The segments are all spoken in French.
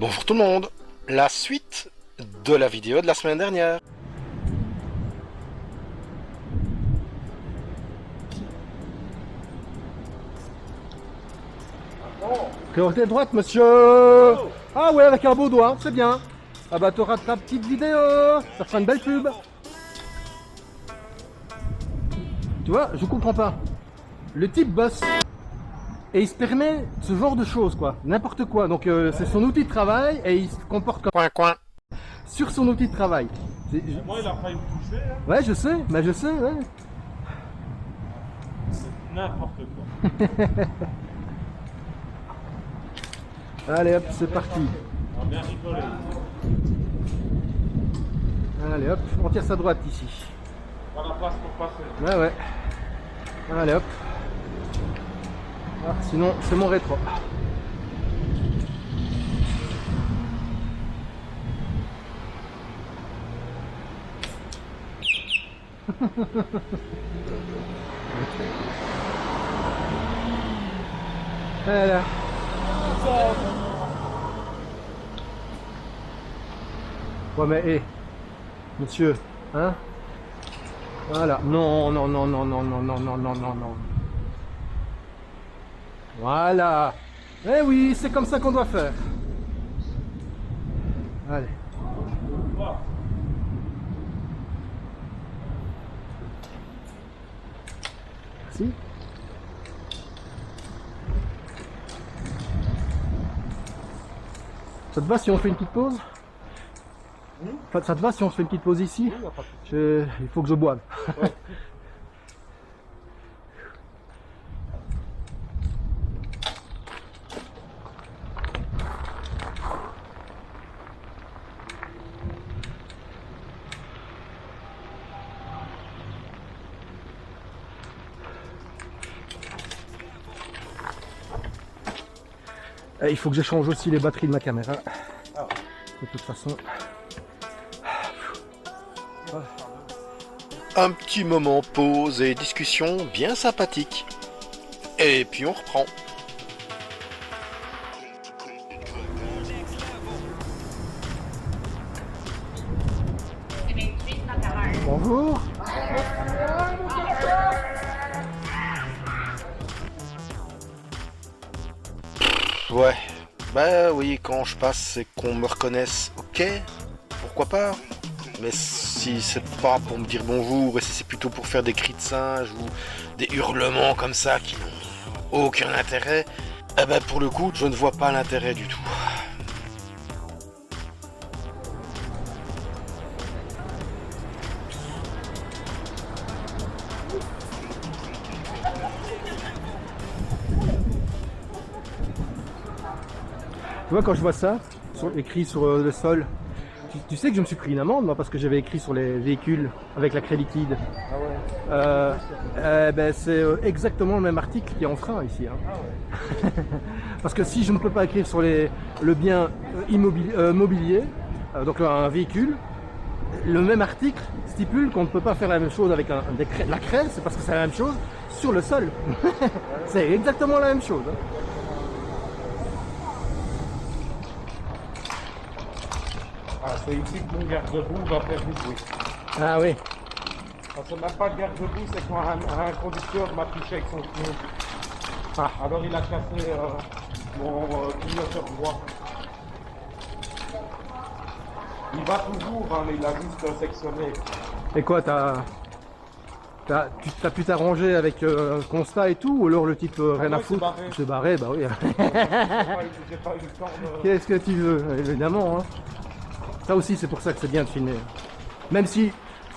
Bonjour tout le monde, la suite de la vidéo de la semaine dernière. Priorité droite, monsieur. Ah ouais, avec un beau doigt, c'est bien. Ah bah t'auras ta petite vidéo, ça fera une belle pub. Tu vois, je comprends pas. Le type bosse et il se permet ce genre de choses, quoi, n'importe quoi. Donc c'est son outil de travail et il se comporte comme Coin. sur son outil de travail. Moi, il a failli me toucher. Hein. Ouais, je sais, mais je sais, ouais. C'est n'importe quoi. Allez hop, c'est parti. On a bien rigolé. Allez hop, on tire sa droite ici. Pas la place pour passer. Ouais, ouais. Allez hop. Ah, sinon, c'est mon rétro. Voilà. Ouais mais hé, monsieur, hein? Voilà. Non, non, non, non, non, non, non, non, non, non, non. Voilà. Eh oui, c'est comme ça qu'on doit faire. Allez. Merci. Ça te va si on fait une petite pause? Enfin, ça te va si on se fait une petite pause ici? Il faut que je boive. Ouais. Et il faut que j'échange aussi les batteries de ma caméra. De toute façon. Un petit moment pause et discussion bien sympathique. Et puis on reprend. Bonjour. Ouais, bah oui, quand je passe et qu'on me reconnaisse, ok, pourquoi pas. Mais si c'est pas pour me dire bonjour et si c'est plutôt pour faire des cris de singe ou des hurlements comme ça qui n'ont aucun intérêt, eh ben pour le coup, je ne vois pas l'intérêt du tout. Tu vois, quand je vois ça, écrit sur le sol, tu sais que je me suis pris une amende, moi, parce que j'avais écrit sur les véhicules avec la craie liquide. Ah ouais. Ben, c'est exactement le même article qui est en frein ici. Hein. Ah ouais. Parce que si je ne peux pas écrire sur le bien mobilier, donc un véhicule, le même article stipule qu'on ne peut pas faire la même chose avec la craie, c'est parce que c'est la même chose sur le sol. C'est exactement la même chose. Hein. Ah, c'est ici que mon garde-boue va faire du bruit. Ah oui. Parce que même pas de garde-boue, c'est quand un conducteur m'a touché avec son pied. Ah. Alors il a cassé mon clignoteur droit. Il va toujours, hein, mais il a juste sectionné. Et quoi, tu as pu t'arranger avec constat et tout, ou alors le type rien non, à il s'est foutre? barré. Il s'est barré, bah oui. J'ai pas eu le temps de... Qu'est-ce que tu veux, évidemment. Hein. Ça aussi, c'est pour ça que c'est bien de filmer. Même si,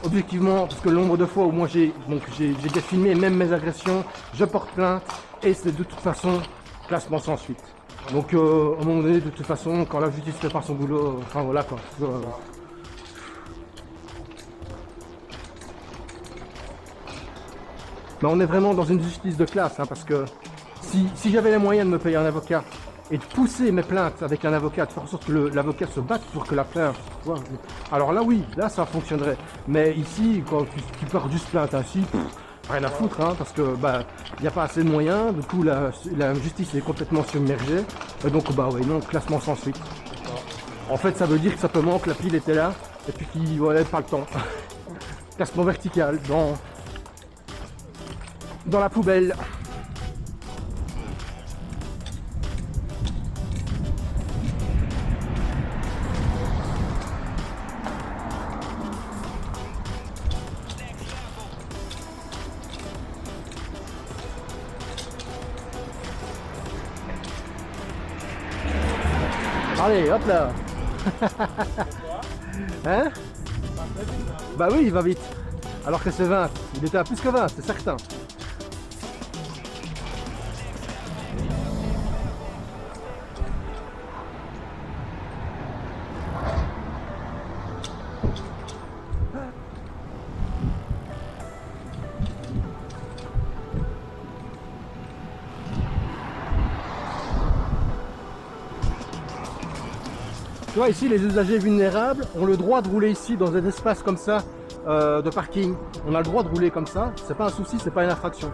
objectivement, parce que le nombre de fois où moi j'ai déjà filmé, même mes agressions, je porte plainte, et c'est de toute façon classement sans suite. Donc, à un moment donné, de toute façon, quand la justice fait pas son boulot, enfin voilà quoi. Mais on est vraiment dans une justice de classe, hein, parce que si j'avais les moyens de me payer un avocat et de pousser mes plaintes avec un avocat, de faire en sorte que l'avocat se batte pour que la plainte, tu vois, alors là oui, là ça fonctionnerait. Mais ici, quand tu pars juste plainte ainsi, rien à foutre, hein, parce que bah il n'y a pas assez de moyens, du coup la justice est complètement submergée, et donc bah oui, non, classement sans suite. En fait, ça veut dire que simplement que la pile était là et puis qu'il n'avait pas le temps. Classement vertical dans la poubelle. Allez, hop là. Hein? Bah oui, il va vite. Alors que c'est 20. Il était à plus que 20, c'est certain. Tu vois, ici, les usagers vulnérables ont le droit de rouler ici dans des espaces comme ça de parking. On a le droit de rouler comme ça, c'est pas un souci, c'est pas une infraction.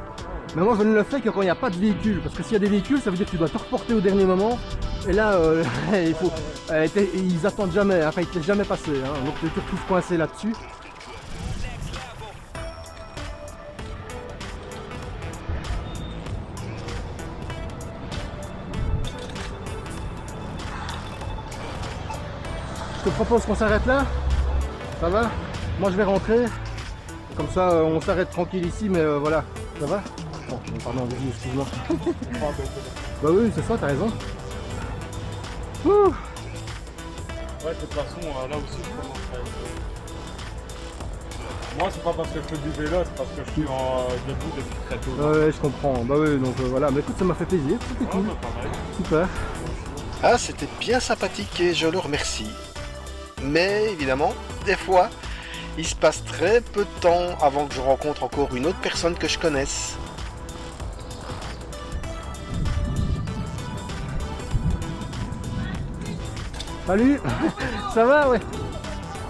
Mais moi, je ne le fais que quand il n'y a pas de véhicule. Parce que s'il y a des véhicules, ça veut dire que tu dois te reporter au dernier moment. Et là, ils attendent jamais, enfin, ils ne te laissent jamais passer. Hein, donc, tu te retrouves coincé là-dessus. Je te propose qu'on s'arrête là. Ça va? Moi je vais rentrer. Comme ça on s'arrête tranquille ici, mais voilà. Ça va? Bon, pardon, vas-y, excuse-moi. Bah oui, c'est ça, t'as raison. Ouh. Ouais, de toute façon, là aussi je commence à être... Moi c'est pas parce que je fais du vélo, c'est parce que je suis debout depuis très tôt. Ouais, je comprends. Bah oui, donc voilà. Mais écoute, ça m'a fait plaisir. C'était cool. Bah, pareil. Super. Ah, c'était bien sympathique et je le remercie. Mais évidemment, des fois, il se passe très peu de temps avant que je rencontre encore une autre personne que je connaisse. Salut. Ça va, ouais.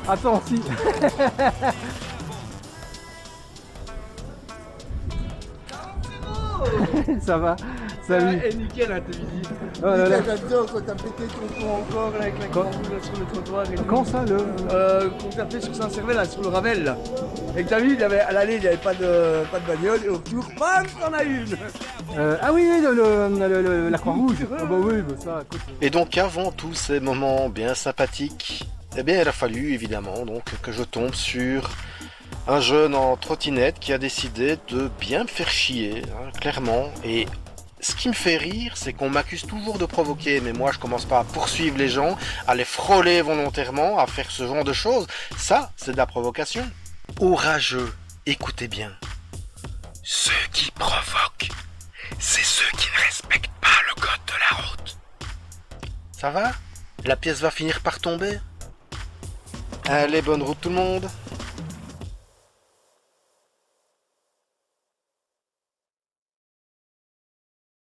Attends, si. Ça va. Salut. Et nickel, hein, t'es visite. Oh là là. J'adore quand t'as pété ton pont encore là, avec la grande roue là, sur le trottoir. Et Quand ça, le... Quand t'as fait sur Saint-Servais là, sur le Ravel là. Et que t'as vu, à l'aller, il n'y avait pas de bagnole. Et au retour, bam, t'en as une. Ah oui, oui, la Croix-Rouge. Ah bah oui, bah ça, écoute. Et donc avant tous ces moments bien sympathiques, eh bien il a fallu évidemment donc que je tombe sur un jeune en trottinette qui a décidé de bien me faire chier, hein, clairement. Et ce qui me fait rire, c'est qu'on m'accuse toujours de provoquer, mais moi je commence pas à poursuivre les gens, à les frôler volontairement, à faire ce genre de choses. Ça, c'est de la provocation. Orageux, écoutez bien. Ceux qui provoquent, c'est ceux qui ne respectent pas le code de la route. Ça va? La pièce va finir par tomber? Allez, bonne route tout le monde!